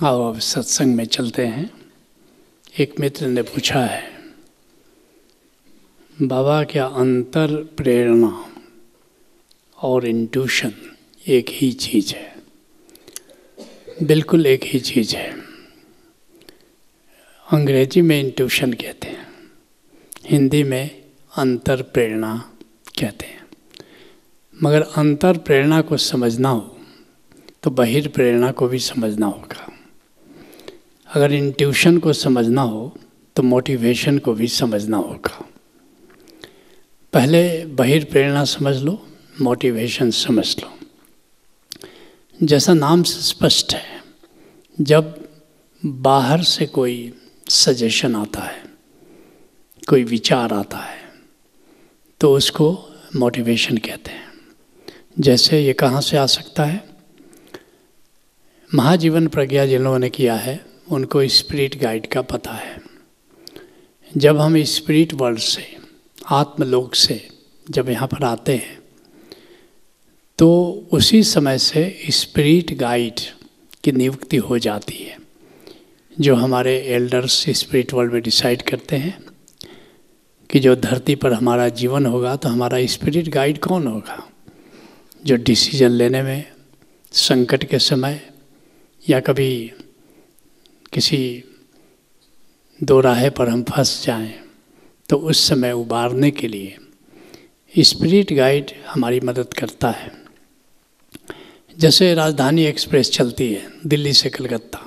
आओ अब सत्संग में चलते हैं। एक मित्र ने पूछा है, बाबा क्या अंतर प्रेरणा और इंट्यूशन एक ही चीज़ है? बिल्कुल एक ही चीज़ है। अंग्रेजी में इंट्यूशन कहते हैं, हिंदी में अंतर प्रेरणा कहते हैं। मगर अंतर प्रेरणा को समझना हो तो बाहिर प्रेरणा को भी समझना होगा। अगर इंट्यूशन को समझना हो तो मोटिवेशन को भी समझना होगा। पहले बाहिर प्रेरणा समझ लो, मोटिवेशन समझ लो। जैसा नाम से स्पष्ट है, जब बाहर से कोई सजेशन आता है, कोई विचार आता है, तो उसको मोटिवेशन कहते हैं। जैसे ये कहाँ से आ सकता है? महाजीवन प्रज्ञा जिन लोगों ने किया है उनको स्पिरिट गाइड का पता है। जब हम स्पिरिट वर्ल्ड से, आत्मलोक से जब यहाँ पर आते हैं तो उसी समय से स्पिरिट गाइड की नियुक्ति हो जाती है, जो हमारे एल्डर्स स्पिरिट वर्ल्ड में डिसाइड करते हैं कि जो धरती पर हमारा जीवन होगा तो हमारा स्पिरिट गाइड कौन होगा, जो डिसीजन लेने में, संकट के समय या कभी किसी दो राहे पर हम फंस जाएं तो उस समय उबारने के लिए स्पिरिट गाइड हमारी मदद करता है। जैसे राजधानी एक्सप्रेस चलती है दिल्ली से कलकत्ता,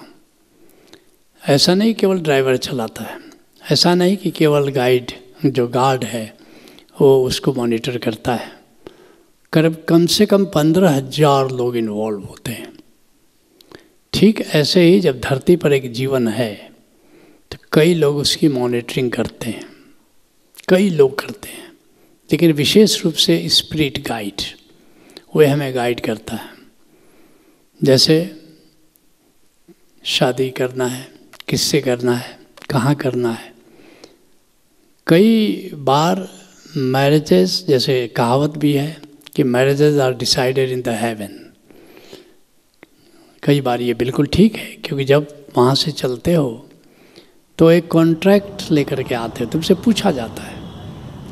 ऐसा नहीं केवल ड्राइवर चलाता है, ऐसा नहीं कि केवल गाइड जो गार्ड है वो उसको मॉनिटर करता है। कम से कम 15,000 लोग इन्वॉल्व होते हैं। ठीक ऐसे ही जब धरती पर एक जीवन है तो कई लोग उसकी मॉनिटरिंग करते हैं, कई लोग करते हैं, लेकिन विशेष रूप से स्पिरिट गाइड वह हमें गाइड करता है। जैसे शादी करना है, किससे करना है, कहाँ करना है। कई बार मैरिजेस, जैसे कहावत भी है कि marriages are decided in the heaven. कई बार ये बिल्कुल ठीक है, क्योंकि जब वहाँ से चलते हो तो एक कॉन्ट्रैक्ट लेकर के आते हो, तुमसे पूछा जाता है,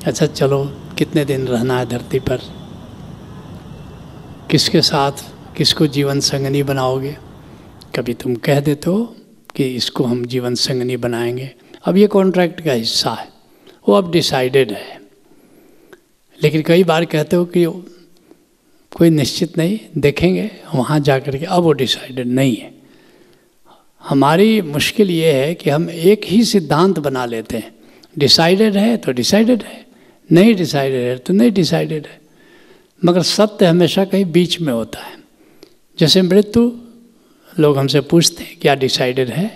अच्छा चलो कितने दिन रहना है धरती पर, किसके साथ, किसको जीवन संगनी बनाओगे। कभी तुम कह देते हो कि इसको हम जीवन संगनी बनाएंगे, अब ये कॉन्ट्रैक्ट का हिस्सा है, वो अब डिसाइडेड है। लेकिन कई बार कहते हो कि कोई निश्चित नहीं, देखेंगे वहाँ जा कर के, अब वो डिसाइडेड नहीं है। हमारी मुश्किल ये है कि हम एक ही सिद्धांत बना लेते हैं, डिसाइडेड है तो डिसाइडेड है, नहीं डिसाइडेड है तो नहीं डिसाइडेड है। मगर सत्य हमेशा कहीं बीच में होता है। जैसे मृत्यु, लोग हमसे पूछते हैं क्या डिसाइडेड है,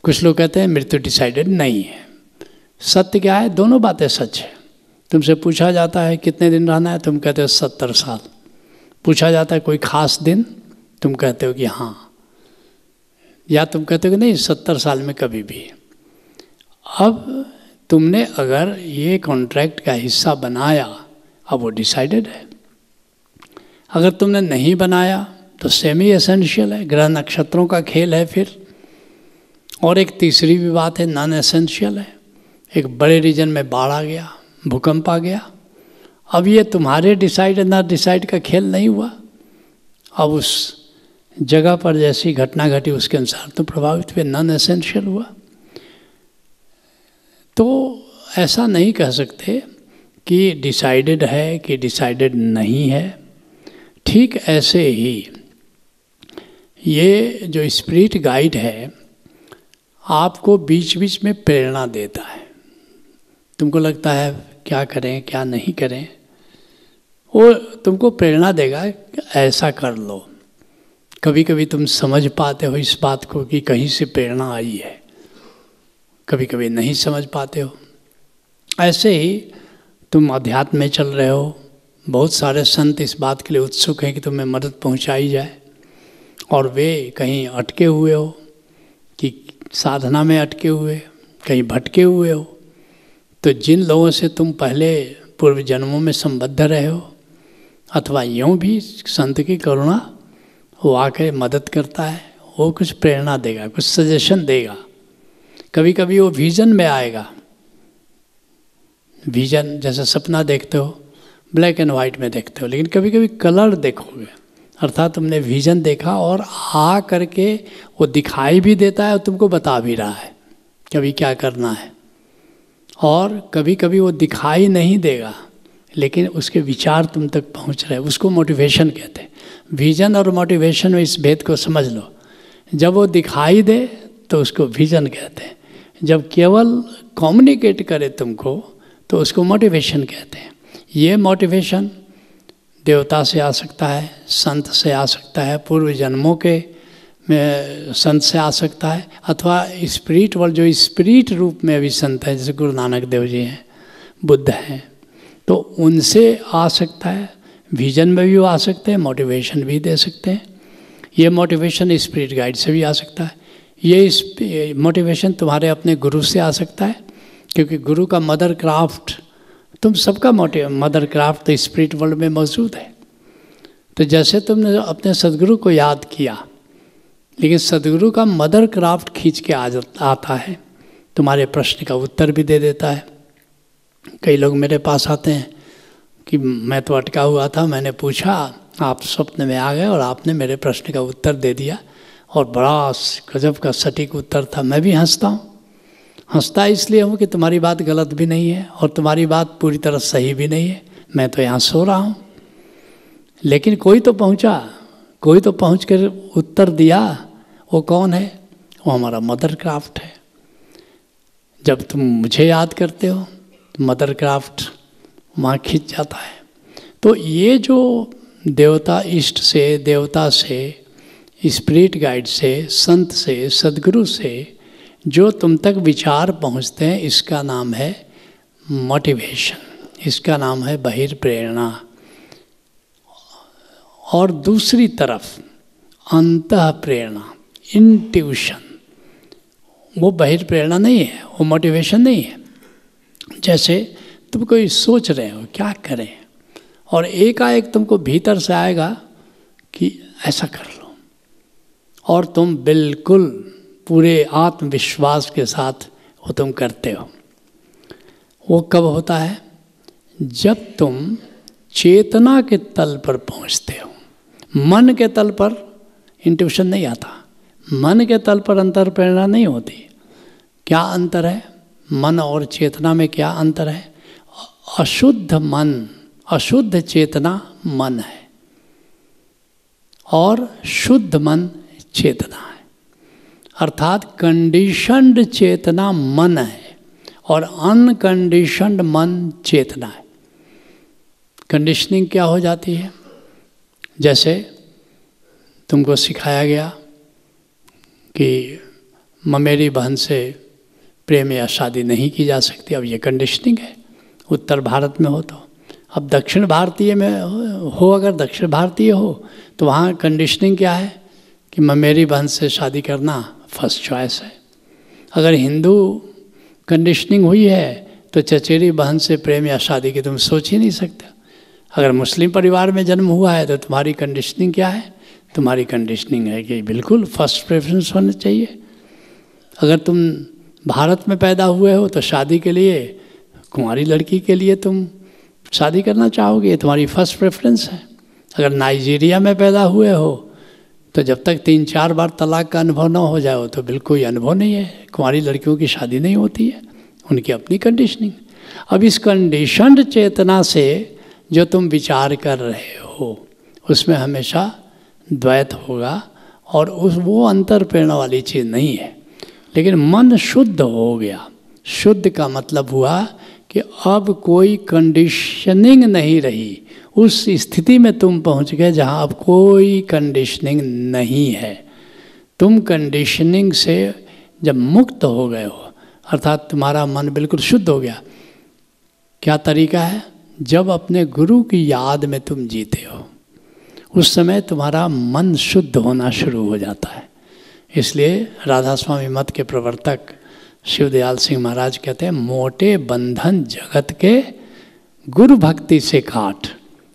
कुछ लोग कहते हैं मृत्यु डिसाइडेड नहीं है। सत्य क्या है? दोनों बातें सच है। तुमसे पूछा जाता है कितने दिन रहना है, तुम कहते हो 70 साल। पूछा जाता है कोई खास दिन, तुम कहते हो कि हाँ, या तुम कहते हो कि नहीं 70 साल में कभी भी। अब तुमने अगर ये कॉन्ट्रैक्ट का हिस्सा बनाया, अब वो डिसाइडेड है। अगर तुमने नहीं बनाया तो सेमी एसेंशियल है, ग्रह नक्षत्रों का खेल है फिर। और एक तीसरी भी बात है, नॉन एसेंशियल है। एक बड़े रीजन में बाढ़ आ गया, भूकंप आ गया, अब ये तुम्हारे डिसाइड ना डिसाइड का खेल नहीं हुआ। अब उस जगह पर जैसी घटना घटी उसके अनुसार तो प्रभावित हुए, नॉन एसेंशियल हुआ। तो ऐसा नहीं कह सकते कि डिसाइडेड है कि डिसाइडेड नहीं है। ठीक ऐसे ही ये जो स्पिरिट गाइड है आपको बीच बीच में प्रेरणा देता है। तुमको लगता है क्या करें क्या नहीं करें, वो तुमको प्रेरणा देगा, ऐसा कर लो। कभी कभी तुम समझ पाते हो इस बात को कि कहीं से प्रेरणा आई है, कभी कभी नहीं समझ पाते हो। ऐसे ही तुम अध्यात्म में चल रहे हो, बहुत सारे संत इस बात के लिए उत्सुक हैं कि तुम्हें मदद पहुंचाई जाए, और वे कहीं अटके हुए हो कि साधना में अटके हुए, कहीं भटके हुए हो, तो जिन लोगों से तुम पहले पूर्व जन्मों में संबद्ध रहे हो, अथवा यूँ भी संत की करुणा वो आकर मदद करता है, वो कुछ प्रेरणा देगा, कुछ सजेशन देगा। कभी कभी वो विजन में आएगा। विजन जैसे सपना देखते हो, ब्लैक एंड वाइट में देखते हो, लेकिन कभी कभी कलर देखोगे, अर्थात तुमने विजन देखा और आ करके वो दिखाई भी देता है और तुमको बता भी रहा है कभी क्या करना है। और कभी कभी वो दिखाई नहीं देगा लेकिन उसके विचार तुम तक पहुंच रहे हैं, उसको मोटिवेशन कहते हैं। विजन और मोटिवेशन में इस भेद को समझ लो। जब वो दिखाई दे तो उसको विजन कहते हैं, जब केवल कम्युनिकेट करे तुमको तो उसको मोटिवेशन कहते हैं। ये मोटिवेशन देवता से आ सकता है, संत से आ सकता है, पूर्व जन्मों के में संत से आ सकता है, अथवा स्पिरिट वर्ल्ड जो स्पिरिट रूप में अभी संत है, जैसे गुरु नानक देव जी हैं, बुद्ध हैं, तो उनसे आ सकता है। विजन में भी वो आ सकते हैं, मोटिवेशन भी दे सकते हैं। ये मोटिवेशन स्पिरिट गाइड से भी आ सकता है। ये मोटिवेशन तुम्हारे अपने गुरु से आ सकता है, क्योंकि गुरु का मदर क्राफ्ट, तुम सबका मदर क्राफ्ट तो स्पिरिट वर्ल्ड में मौजूद है। तो जैसे तुमने अपने सदगुरु को याद किया, लेकिन सदगुरु का मदर क्राफ्ट खींच के आता है, तुम्हारे प्रश्न का उत्तर भी दे देता है। कई लोग मेरे पास आते हैं कि मैं तो अटका हुआ था, मैंने पूछा, आप स्वप्न में आ गए और आपने मेरे प्रश्न का उत्तर दे दिया, और बड़ा गजब का सटीक उत्तर था। मैं भी हंसता हूँ। हंसता इसलिए हूँ कि तुम्हारी बात गलत भी नहीं है और तुम्हारी बात पूरी तरह सही भी नहीं है। मैं तो यहाँ सो रहा हूँ, लेकिन कोई तो पहुँचा, कोई तो पहुँच कर उत्तर दिया। वो कौन है? वो हमारा मदर क्राफ्ट है। जब तुम मुझे याद करते हो तो मदर क्राफ्ट वहाँ खिंच जाता है। तो ये जो देवता इष्ट से, देवता से, स्पिरिट गाइड से, संत से, सदगुरु से जो तुम तक विचार पहुँचते हैं, इसका नाम है मोटिवेशन, इसका नाम है बहिर्प्रेरणा। और दूसरी तरफ अंतः प्रेरणा, इंट्यूशन, वो बहिर्प्रेरणा नहीं है, वो मोटिवेशन नहीं है। जैसे तुम कोई सोच रहे हो क्या करें, और एकाएक तुमको भीतर से आएगा कि ऐसा कर लो, और तुम बिल्कुल पूरे आत्मविश्वास के साथ वो तुम करते हो। वो कब होता है? जब तुम चेतना के तल पर पहुंचते हो। मन के तल पर इंट्यूशन नहीं आता, मन के तल पर अंतर प्रेरणा नहीं होती। क्या अंतर है मन और चेतना में? क्या अंतर है? अशुद्ध मन, अशुद्ध चेतना मन है और शुद्ध मन चेतना है। अर्थात कंडीशनड चेतना मन है और अनकंडीशनड मन चेतना है। कंडीशनिंग क्या हो जाती है? जैसे तुमको सिखाया गया कि ममेरी बहन से प्रेम या शादी नहीं की जा सकती, अब ये कंडीशनिंग है। उत्तर भारत में हो तो, अब दक्षिण भारतीय में हो, अगर दक्षिण भारतीय हो तो वहाँ कंडीशनिंग क्या है कि ममेरी बहन से शादी करना फर्स्ट चॉइस है। अगर हिंदू कंडीशनिंग हुई है तो चचेरी बहन से प्रेम या शादी की तुम सोच ही नहीं सकते। अगर मुस्लिम परिवार में जन्म हुआ है तो तुम्हारी कंडीशनिंग क्या है? तुम्हारी कंडीशनिंग है कि बिल्कुल फर्स्ट प्रेफरेंस होना चाहिए। अगर तुम भारत में पैदा हुए हो तो शादी के लिए, कुंवारी लड़की के लिए तुम शादी करना चाहोगे, ये तुम्हारी फर्स्ट प्रेफरेंस है। अगर नाइजीरिया में पैदा हुए हो तो जब तक 3-4 बार तलाक का अनुभव न हो जाए तो बिल्कुल कोई अनुभव नहीं है, कुंवारी लड़कियों की शादी नहीं होती है, उनकी अपनी कंडीशनिंग। अब इस कंडीशनड चेतना से जो तुम विचार कर रहे हो उसमें हमेशा द्वैत होगा और वो अंतर प्रेरणा वाली चीज़ नहीं है। लेकिन मन शुद्ध हो गया। शुद्ध का मतलब हुआ कि अब कोई कंडीशनिंग नहीं रही। उस स्थिति में तुम पहुंच गए जहां अब कोई कंडीशनिंग नहीं है। तुम कंडीशनिंग से जब मुक्त हो गए हो, अर्थात तुम्हारा मन बिल्कुल शुद्ध हो गया। क्या तरीका है? जब अपने गुरु की याद में तुम जीते हो, उस समय तुम्हारा मन शुद्ध होना शुरू हो जाता है। इसलिए राधा स्वामी मत के प्रवर्तक शिवदयाल सिंह महाराज कहते हैं, मोटे बंधन जगत के गुरु भक्ति से काट,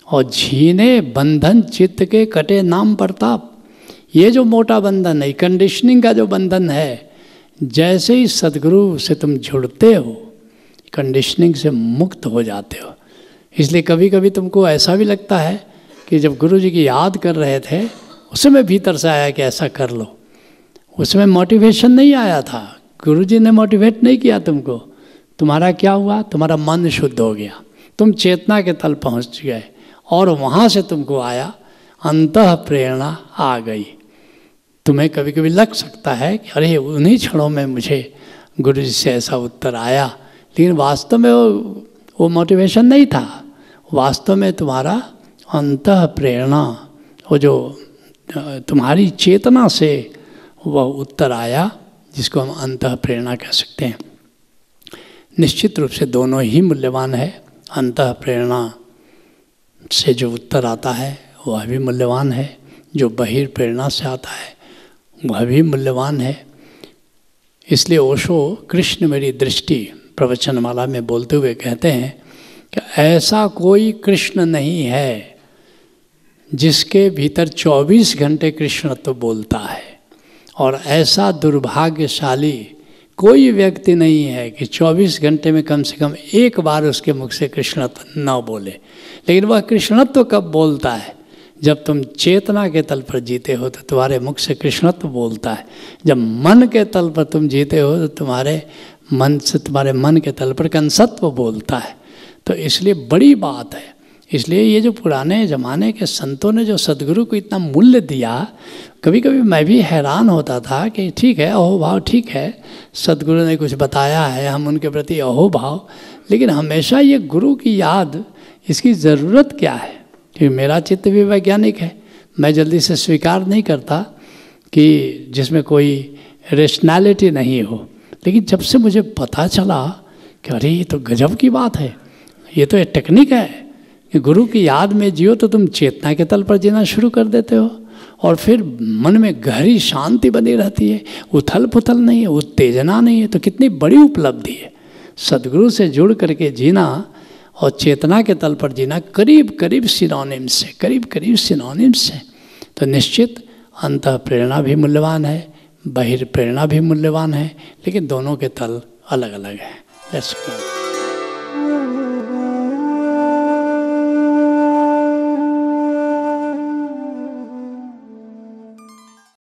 और झीने बंधन चित्त के कटे नाम प्रताप। ये जो मोटा बंधन है, कंडीशनिंग का जो बंधन है, जैसे ही सदगुरु से तुम जुड़ते हो कंडीशनिंग से मुक्त हो जाते हो। इसलिए कभी कभी तुमको ऐसा भी लगता है कि जब गुरु जी की याद कर रहे थे उसमें भीतर से आया कि ऐसा कर लो, उसमें मोटिवेशन नहीं आया था, गुरु जी ने मोटिवेट नहीं किया तुमको। तुम्हारा क्या हुआ? तुम्हारा मन शुद्ध हो गया, तुम चेतना के तल पहुंच गए और वहाँ से तुमको आया अंतः प्रेरणा आ गई। तुम्हें कभी कभी लग सकता है कि अरे उन्हीं क्षणों में मुझे गुरु जी से ऐसा उत्तर आया, लेकिन वास्तव में वो मोटिवेशन नहीं था। वास्तव में तुम्हारा अंतः प्रेरणा, वो जो तुम्हारी चेतना से वह उत्तर आया, जिसको हम अंतः प्रेरणा कह सकते हैं। निश्चित रूप से दोनों ही मूल्यवान है। अंतः प्रेरणा से जो उत्तर आता है वह भी मूल्यवान है, जो बहिर प्रेरणा से आता है वह भी मूल्यवान है। इसलिए ओशो कृष्ण मेरी दृष्टि प्रवचनमाला में बोलते हुए कहते हैं कि ऐसा कोई कृष्ण नहीं है जिसके भीतर 24 घंटे कृष्ण तो बोलता है, और ऐसा दुर्भाग्यशाली कोई व्यक्ति नहीं है कि 24 घंटे में कम से कम एक बार उसके मुख से कृष्णत्व न बोले। लेकिन वह कृष्णत्व कब बोलता है? जब तुम चेतना के तल पर जीते हो तो तुम्हारे मुख से कृष्णत्व बोलता है। जब मन के तल पर तुम जीते हो तो तुम्हारे मन से, तुम्हारे मन के तल पर कंसत्व बोलता है। तो इसलिए बड़ी बात है। इसलिए ये जो पुराने ज़माने के संतों ने जो सदगुरु को इतना मूल्य दिया, कभी कभी मैं भी हैरान होता था कि ठीक है अहोभाव, ठीक है सदगुरु ने कुछ बताया है, हम उनके प्रति अहोभाव, लेकिन हमेशा ये गुरु की याद, इसकी ज़रूरत क्या है? क्योंकि मेरा चित्त भी वैज्ञानिक है, मैं जल्दी से स्वीकार नहीं करता कि जिसमें कोई रेशनैलिटी नहीं हो। लेकिन जब से मुझे पता चला कि अरे ये तो गजब की बात है, ये तो एक टेक्निक है कि गुरु की याद में जियो तो तुम चेतना के तल पर जीना शुरू कर देते हो, और फिर मन में गहरी शांति बनी रहती है, उथल पुथल नहीं है, उत्तेजना नहीं है। तो कितनी बड़ी उपलब्धि है सदगुरु से जुड़ करके जीना और चेतना के तल पर जीना, करीब करीब सिनोनिम्स है, करीब करीब सिनोनिम्स है। तो निश्चित अंतः प्रेरणा भी मूल्यवान है, बहिर प्रेरणा भी मूल्यवान है, लेकिन दोनों के तल अलग अलग हैं। Let's go.